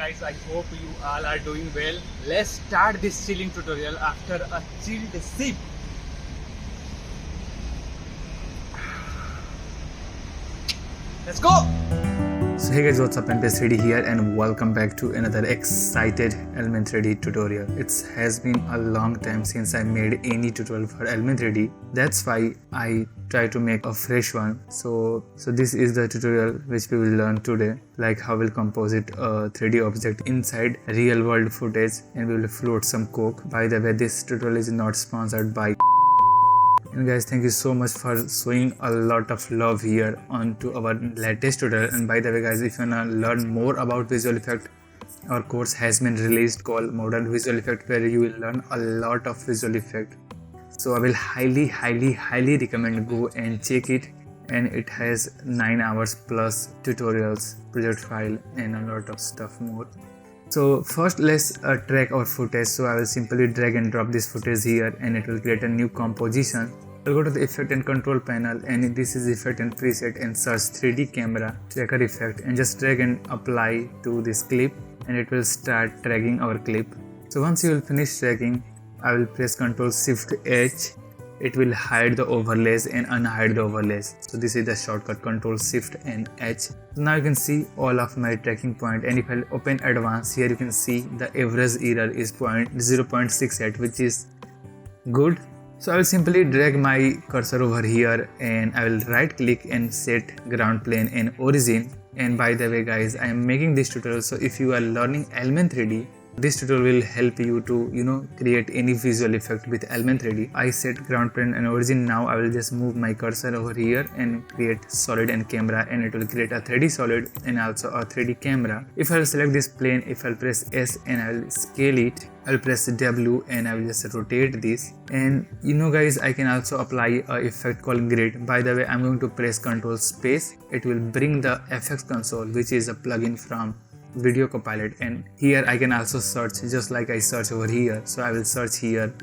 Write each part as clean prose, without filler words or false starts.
guys, I hope you all are doing well. Let's start this chilling tutorial after a chilled sip. Let's go! So hey guys, what's up, Element3d here and welcome back to another excited Element3d tutorial. It has been a long time since I made any tutorial for Element3d. That's why I try to make a fresh one. So this is the tutorial which we will learn today, like how we'll composite a 3D object inside real world footage and we will float some coke. By the way, this tutorial is not sponsored by. And guys, thank you so much for showing a lot of love here onto our latest tutorial. And by the way guys, if you wanna learn more about visual effect, our course has been released called Modern Visual Effect, where you will learn a lot of visual effect. So I will highly recommend go and check it. And it has 9 hours plus tutorials, project file and a lot of stuff more. So first let's track our footage. So I will simply drag and drop this footage here and it will create a new composition. I'll go to the effect and control panel, and this is effect and preset, and search 3D camera tracker effect and just drag and apply to this clip and it will start tracking our clip. So once you will finish tracking, I will press Ctrl Shift H. It will hide the overlays and unhide the overlays. So this is the shortcut, Ctrl Shift and H. So now you can see all of my tracking point, and if I open advanced, here you can see the average error is 0.68, which is good. So I will simply drag my cursor over here and I will right click and set ground plane and origin. And by the way guys, I am making this tutorial, so if you are learning Element3d, this tutorial will help you to create any visual effect with Element3d. I set ground plane and origin. Now I will just move my cursor over here and create solid and camera, and it will create a 3D solid and also a 3D camera. If I will select this plane, if I will press S and I will scale it, I will press W and I will just rotate this. And guys, I can also apply a effect called grid. By the way, I'm going to press Ctrl space. It will bring the FX console, which is a plugin from Video Copilot, and here I can also search just like I search over here. So I will search here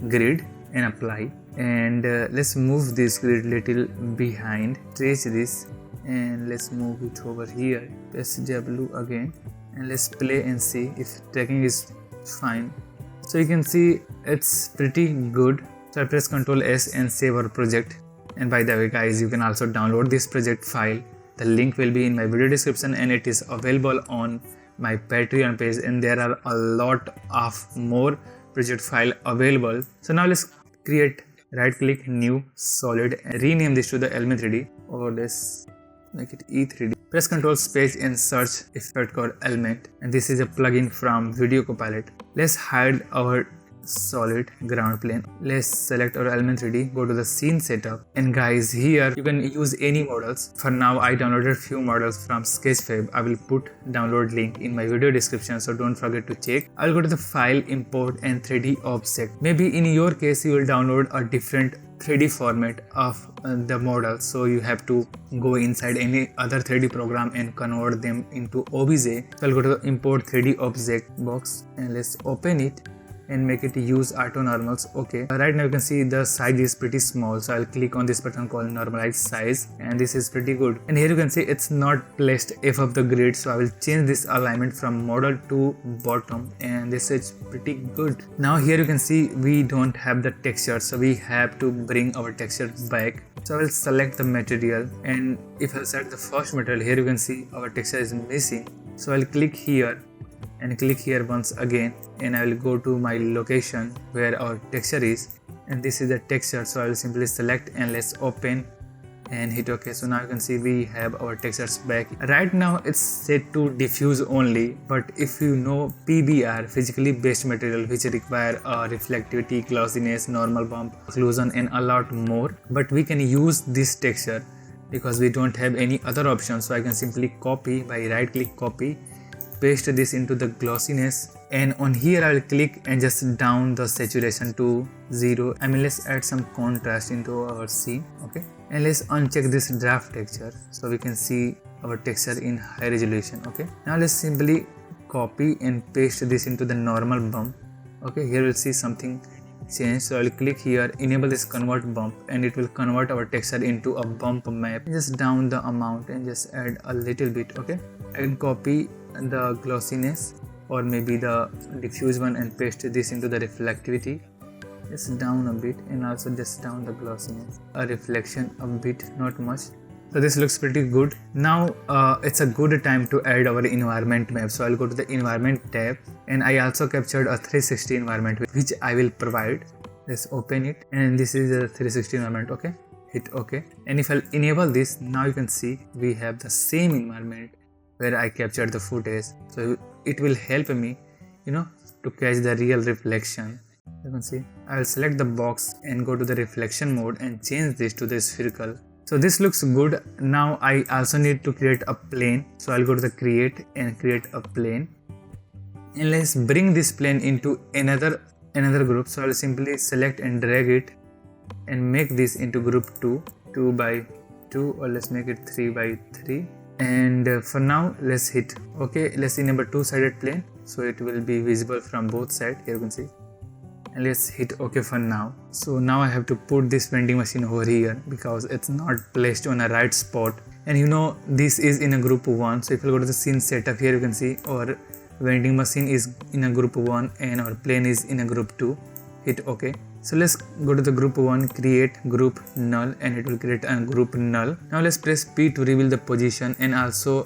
grid and apply, and let's move this grid little behind, trace this and let's move it over here. Press W again and let's play and see if tracking is fine. So you can see it's pretty good. So I press Ctrl S and save our project. And by the way guys, you can also download this project file. The link will be in my video description and it is available on my Patreon page, and there are a lot of more project file available. So now let's create, right click new solid and rename this to the Element3d, or let's make it E3D. Press Ctrl space and search effect called Element, and this is a plugin from Video Copilot. Let's hide our solid ground plane. Let's select our Element3d, go to the scene setup, and guys, here you can use any models. For now I downloaded few models from Sketchfab. I will put download link in my video description, so don't forget to check. I will go to the file, import and 3D object. Maybe in your case you will download a different 3D format of the model, so you have to go inside any other 3D program and convert them into OBJ. So I'll go to the import 3D object box and let's open it and make it use auto normals. Okay, right now you can see the size is pretty small, so I'll click on this button called normalize size, and this is pretty good. And here you can see it's not placed above the grid, so I will change this alignment from model to bottom, and this is pretty good. Now here you can see we don't have the texture, so we have to bring our texture back. So I will select the material, and if I select the first material, here you can see our texture is missing. So I'll click here and click here once again, and I will go to my location where our texture is, and this is the texture. So I will simply select and let's open and hit OK. So now you can see we have our textures back. Right now it's set to diffuse only, but if you know PBR, physically based material, which require reflectivity, glossiness, normal bump, occlusion and a lot more, but we can use this texture because we don't have any other option. So I can simply copy by right click, copy, paste this into the glossiness, and on here I will click and just down the saturation to 0. Let's add some contrast into our scene. Okay, and let's uncheck this draft texture so we can see our texture in high resolution. Okay, now let's simply copy and paste this into the normal bump. Okay, here we'll see something change. So I'll click here, enable this convert bump, and it will convert our texture into a bump map. Just down the amount and just add a little bit. Okay, I can copy the glossiness or maybe the diffuse one and paste this into the reflectivity. Just down a bit and also just down the glossiness. A reflection a bit, not much. So this looks pretty good. Now it's a good time to add our environment map. So I'll go to the environment tab and I also captured a 360 environment which I will provide. Let's open it and this is a 360 environment. Okay, hit OK. And if I'll enable this, now you can see we have the same environment where I captured the footage. So it will help me, to catch the real reflection. You can see I'll select the box and go to the reflection mode and change this to the spherical. So this looks good. Now I also need to create a plane. So I'll go to the create and create a plane. And let's bring this plane into another group. So I'll simply select and drag it and make this into group 2 by 2, or let's make it 3 by 3. And for now let's hit OK. Let's enable two-sided plane so it will be visible from both sides. Here you can see. And let's hit OK for now. So now I have to put this vending machine over here because it's not placed on a right spot. And this is in a group 1. So if you go to the scene setup, here you can see our vending machine is in a group 1 and our plane is in a group 2. Hit OK. So let's go to the group 1, create group null, and it will create a group null. Now let's press P to reveal the position and also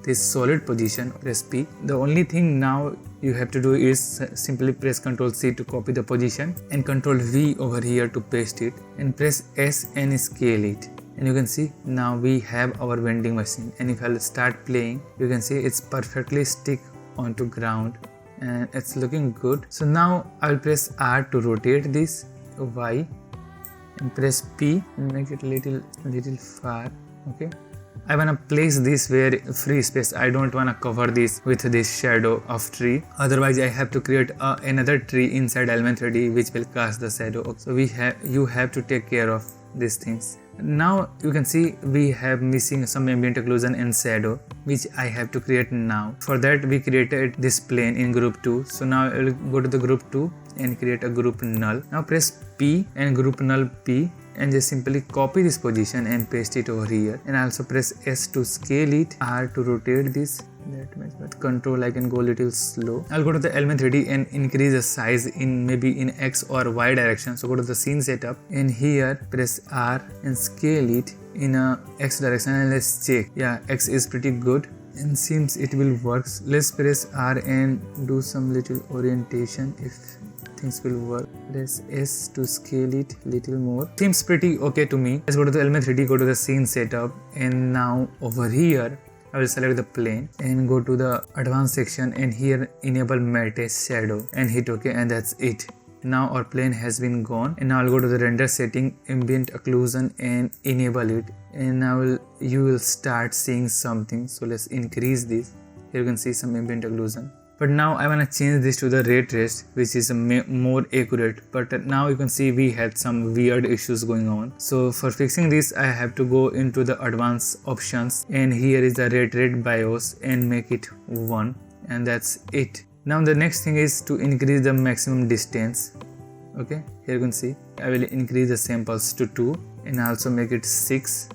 this solid position. Press P. The only thing now you have to do is simply press Ctrl C to copy the position and Ctrl V over here to paste it, and press S and scale it. And you can see now we have our vending machine, and if I'll start playing, you can see it's perfectly stick onto ground and it's looking good. So now I'll press R to rotate this, Y, and press P and make it little far. Okay, I wanna place this where free space. I don't wanna cover this with this shadow of tree. Otherwise, I have to create another tree inside Element3d which will cast the shadow. So you have to take care of these things. Now you can see we have missing some ambient occlusion and shadow, which I have to create now. For that we created this plane in group 2. So now I will go to the group 2 and create a group null. Now press P and group null P and just simply copy this position and paste it over here, and also press S to scale it, R to rotate this. That much, but control I can go a little slow. I'll go to the Element3d and increase the size in maybe in X or Y direction. So go to the scene setup and here press R and scale it in a X direction, and let's check. Yeah, X is pretty good and seems it will work. Let's press R and do some little orientation if things will work. Press S to scale it little more. Seems pretty okay to me. Let's go to the Element3d, go to the scene setup, and now over here I will select the plane and go to the advanced section and here enable matte shadow and hit OK, and that's it. Now our plane has been gone, and now I'll go to the render setting, ambient occlusion, and enable it, and now you will start seeing something. So let's increase this. Here you can see some ambient occlusion. But now I want to change this to the ray trace, which is more accurate. But now you can see we had some weird issues going on. So for fixing this, I have to go into the advanced options, and here is the ray trace BIOS and make it 1, and that's it. Now the next thing is to increase the maximum distance. Okay, here you can see I will increase the samples to 2 and also make it 6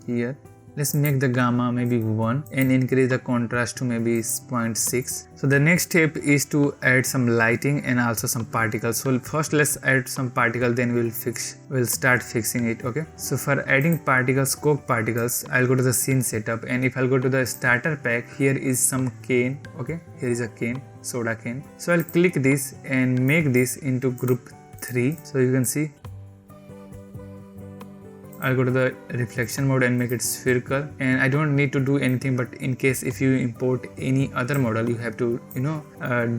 here. Let's make the gamma maybe 1 and increase the contrast to maybe 0.6. So the next step is to add some lighting and also some particles. So first let's add some particles, then we'll start fixing it. Okay, so for adding particles, coke particles, I'll go to the scene setup, and if I'll go to the starter pack, here is some cane. Okay, here is a cane, soda cane. So I'll click this and make this into group 3. So you can see I'll go to the reflection mode and make it spherical, and I don't need to do anything, but in case if you import any other model, you have to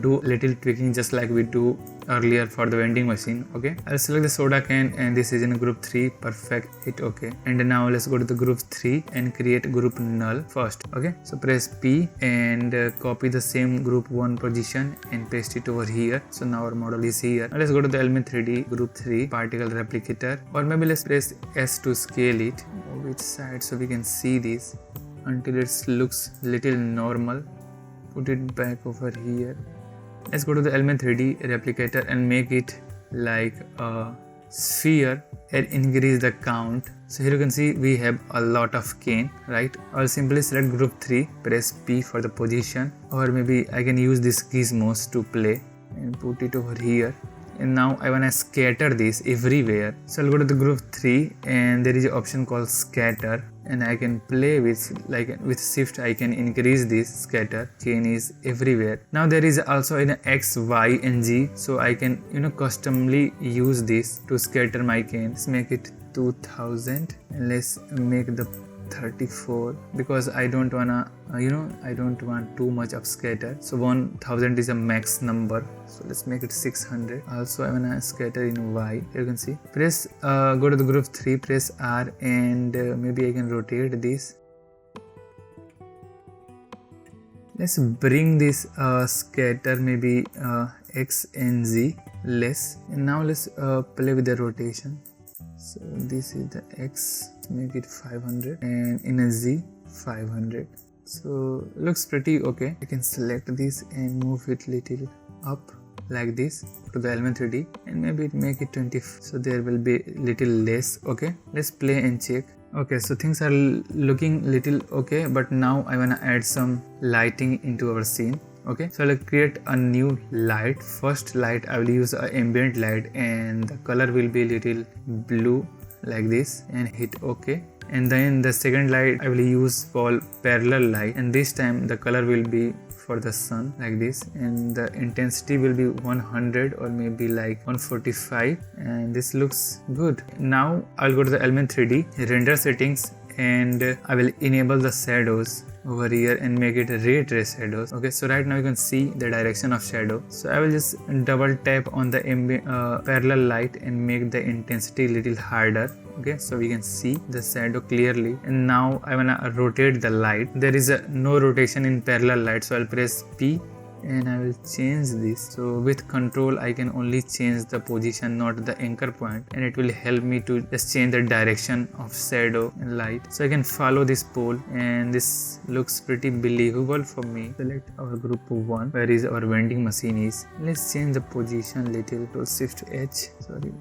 do little tweaking just like we do earlier for the vending machine. Okay, I'll select the soda can, and this is in group 3. Perfect, hit OK. And now let's go to the group 3 and create group null first. Okay, so press P and copy the same group 1 position and paste it over here. So now our model is here. Now let's go to the Element3d group 3 particle replicator, or maybe let's press S to scale it which side so we can see this until it looks little normal. Put it back over here. Let's go to the Element3d replicator and make it like sphere and increase the count. So here you can see we have a lot of cane, right? I'll simply select group 3, press P for the position, or maybe I can use this gizmos to play and put it over here. And now I wanna scatter this everywhere. So I'll go to the group 3 and there is an option called scatter, and I can play with shift I can increase this scatter. Cane is everywhere. Now there is also an X, Y and Z, so I can customly use this to scatter my cane. Let's make it 2000 and let's make the 34 because I don't wanna I don't want too much of scatter. So 1000 is a max number, so let's make it 600. Also I wanna scatter in Y. Here you can see, press go to the group 3, press R, and maybe I can rotate this. Let's bring this scatter maybe X and Z less, and now let's play with the rotation. So this is the X, make it 500, and in a Z 500. So looks pretty okay. I can select this and move it little up like this to the Element3d, and maybe make it 20, so there will be little less. Okay, let's play and check. Okay, so things are looking little okay, but now I wanna add some lighting into our scene. Okay, so I'll create a new light. First light I will use an ambient light, and the color will be little blue like this, and hit OK. And then the second light I will use called parallel light, and this time the color will be for the sun like this, and the intensity will be 100 or maybe like 145, and this looks good. Now I'll go to the Element3d render settings, and I will enable the shadows over here and make it ray trace shadows. Okay, so right now you can see the direction of shadow. So I will just double tap on the parallel light and make the intensity little harder. Okay, so we can see the shadow clearly. And now I wanna rotate the light. There is no rotation in parallel light, so I'll press P and I will change this. So with control I can only change the position, not the anchor point, and it will help me to just change the direction of shadow and light. So I can follow this pole, and this looks pretty believable for me. Select our group 1, where is our vending machine is. Let's change the position little to shift H. Sorry,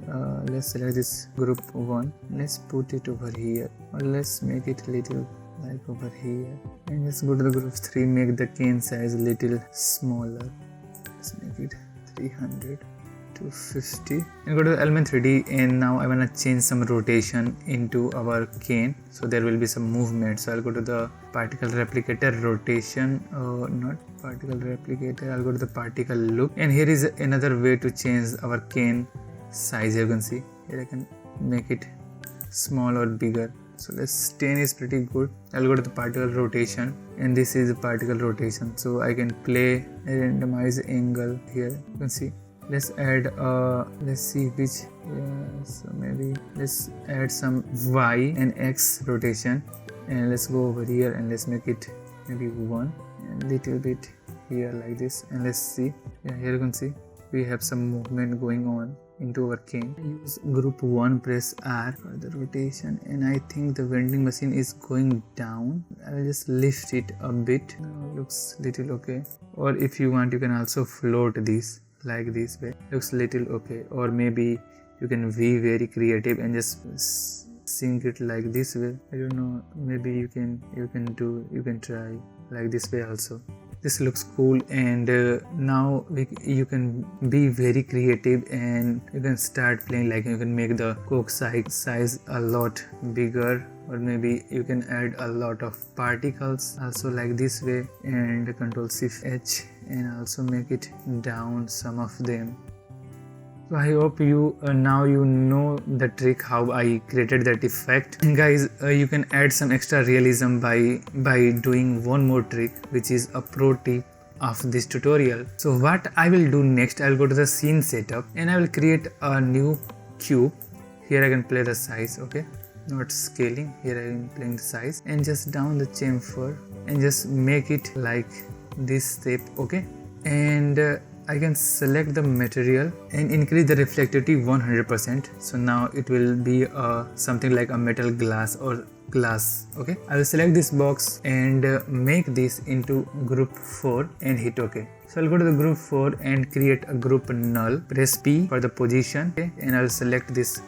let's select this group 1. Let's put it over here, or let's make it little like over here, and let's go to the group 3, make the cane size little smaller. Let's make it 300 to 50, and go to the Element3d, and now I wanna change some rotation into our cane, so there will be some movement. So I'll go to the particle replicator rotation, not particle replicator, I'll go to the particle look, and here is another way to change our cane size. You can see here I can make it small or bigger. So let's 10 is pretty good. I'll go to the particle rotation, and this is the particle rotation, so I can play a randomized angle here. You can see. Let's add let's see which, so maybe let's add some Y and X rotation, and let's go over here and let's make it maybe 1 and little bit here like this, and let's see. Yeah, here you can see we have some movement going on into our cane. Use group 1, press R for the rotation, and I think the vending machine is going down. I will just lift it a bit. Now it looks little okay, or if you want you can also float this like this way. Looks little okay, or maybe you can be very creative and just sink it like this way. I don't know, maybe you can try like this way also. This looks cool, and now you can be very creative and you can start playing. Like you can make the coke size a lot bigger, or maybe you can add a lot of particles also like this way, and control shift H and also make it down some of them. So I hope you now you know the trick how I created that effect. And guys, you can add some extra realism by doing one more trick, which is a pro tip of this tutorial. So what I will do next, I will go to the scene setup and I will create a new cube. Here I can play the size, okay, not scaling. Here I am playing the size, and just down the chamfer and just make it like this shape, okay. And I can select the material and increase the reflectivity 100%. So now it will be something like a metal glass or glass. Okay, I will select this box and make this into group 4 and hit OK. So I'll go to the group 4 and create a group null. Press P for the position, okay, and I'll select this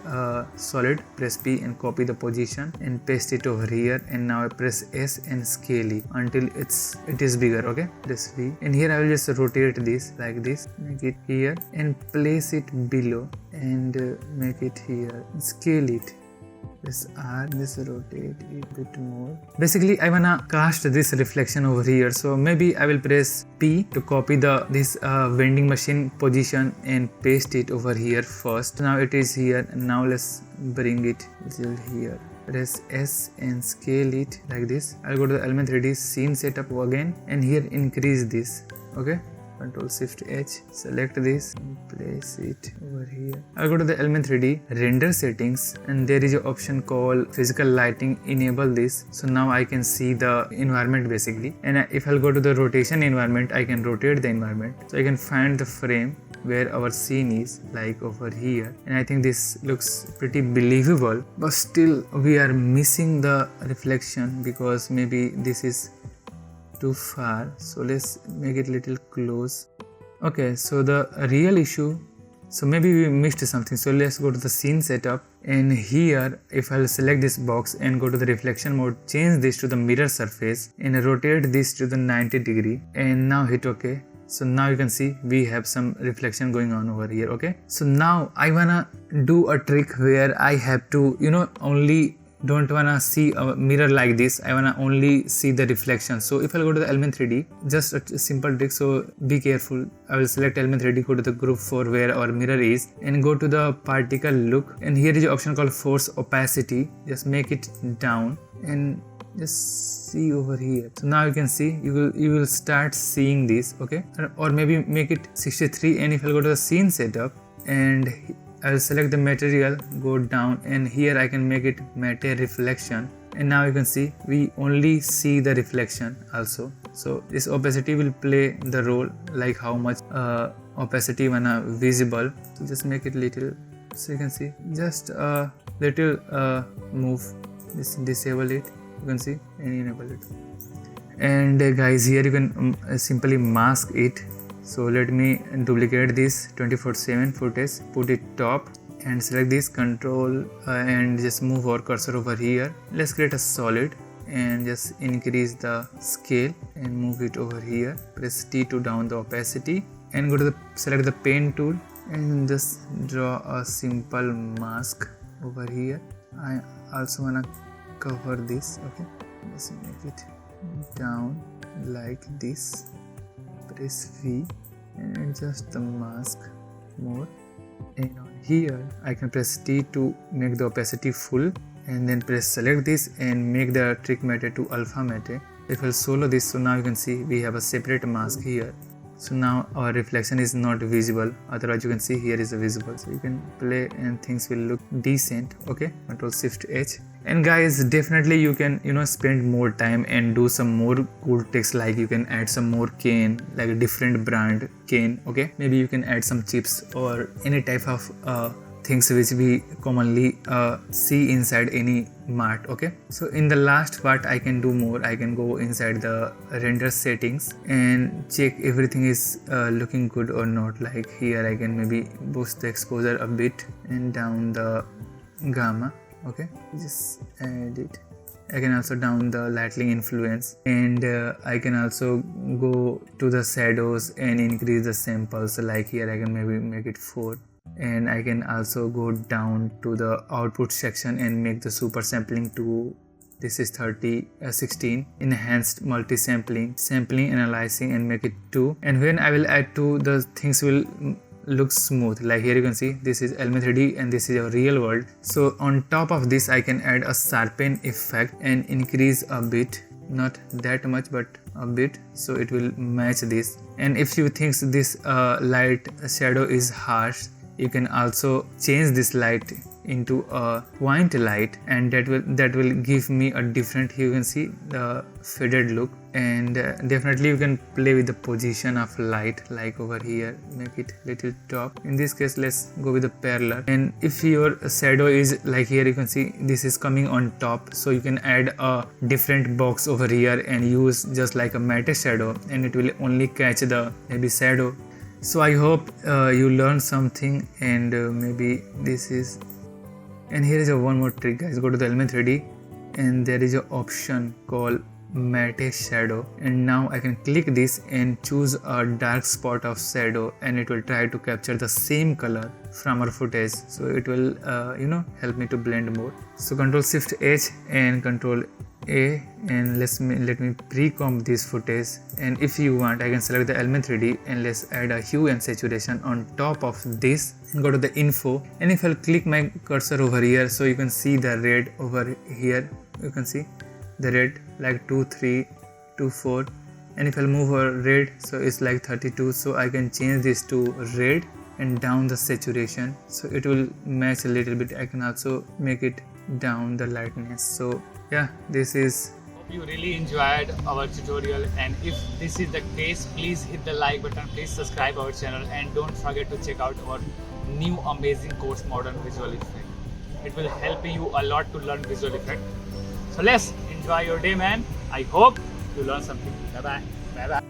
solid, press P and copy the position and paste it over here, and now I press S and scale it until it is bigger. Okay, press V, and here I will just rotate this like this, make it here and place it below and make it here, scale it. This R, this rotate it a bit more. Basically I wanna cast this reflection over here, so maybe I will press P to copy this vending machine position and paste it over here first. Now it is here, and now let's bring it till here. Press S and scale it like this. I'll go to the Element3d scene setup again, and here increase this. Okay, Control Shift H, select this and place it over here. I'll go to the Element3d render settings, and there is an option called physical lighting. Enable this, so now I can see the environment basically, and if I'll go to the rotation environment, I can rotate the environment, so I can find the frame where our scene is, like over here, and I think this looks pretty believable, but still we are missing the reflection because maybe this is too far, so let's make it little close. Okay, so the real issue, so maybe we missed something, so let's go to the scene setup, and here if I'll select this box and go to the reflection mode, change this to the mirror surface and rotate this to the 90 degree, and now hit OK. So now you can see we have some reflection going on over here. Okay, so now I wanna do a trick where I have to, only don't wanna see a mirror like this, I wanna only see the reflection. So if I'll go to the Element3d, just a simple trick, so be careful. I will select Element3d, go to the group 4 where our mirror is, and go to the particle look, and here is an option called force opacity. Just make it down and just see over here. So now you can see, you will start seeing this. Okay, or maybe make it 63, and if I go to the scene setup and I will select the material, go down, and here I can make it matte reflection, and now you can see we only see the reflection also. So this opacity will play the role, like how much opacity wanna visible. So just make it little, so you can see just a little move, disable it, you can see, and enable it. And guys, here you can simply mask it. So let me duplicate this 24/7 footage, put it top, and select this control and just move our cursor over here. Let's create a solid and just increase the scale and move it over here. Press T to down the opacity, and go to select the pen tool and just draw a simple mask over here. I also wanna cover this. Okay, just make it down like this. Press V and adjust the mask more, and on here I can press T to make the opacity full, and then press select this and make the trick matte to alpha matte. If I solo this, so now you can see we have a separate mask here. So now our reflection is not visible, otherwise you can see here is visible, so you can play and things will look decent. Okay, Control Shift H. And guys, definitely you can spend more time and do some more cool tricks, like you can add some more cane, like a different brand cane. Okay, maybe you can add some chips or any type of things which we commonly see inside any mart. Okay, so in the last part I can do more. I can go inside the render settings and check everything is looking good or not. Like here I can maybe boost the exposure a bit and down the gamma. Okay, just add it. I can also down the lightning influence, and I can also go to the shadows and increase the samples. Like here I can maybe make it 4, and I can also go down to the output section and make the super sampling to, this is 16, enhanced multi-sampling, analyzing, and make it 2. And when I will add 2, the things will look smooth. Like here you can see this is Element3d and this is a real world. So on top of this I can add a sharpen effect and increase a bit, not that much but a bit, so it will match this. And if you think this light shadow is harsh, you can also change this light into a point light, and that will give me a different, you can see the faded look. and definitely you can play with the position of light, like over here make it little top. In this case let's go with the parallel, and if your shadow is like here, you can see this is coming on top, so you can add a different box over here and use just like a matte shadow, and it will only catch the maybe shadow. So I hope you learned something, and maybe this is. And here is a one more trick, guys. Go to the Element3d and there is an option called matte shadow, and now I can click this and choose a dark spot of shadow, and it will try to capture the same color from our footage, so it will help me to blend more. So Control Shift H and Control A, and let me pre-comp this footage, and if you want I can select the Element3d and let's add a hue and saturation on top of this, and go to the info, and if I'll click my cursor over here, so you can see the red over here, you can see the red like 2, 3, 2, 4, and if I'll move over red, so it's like 32, so I can change this to red and down the saturation, so it will match a little bit. I can also make it down the lightness. So yeah, this is. Hope you really enjoyed our tutorial, and if this is the case, please hit the like button, please subscribe our channel, and don't forget to check out our new amazing course, Modern Visual Effect. It will help you a lot to learn visual effect. So let's enjoy your day, man. I hope you learn something. Bye bye.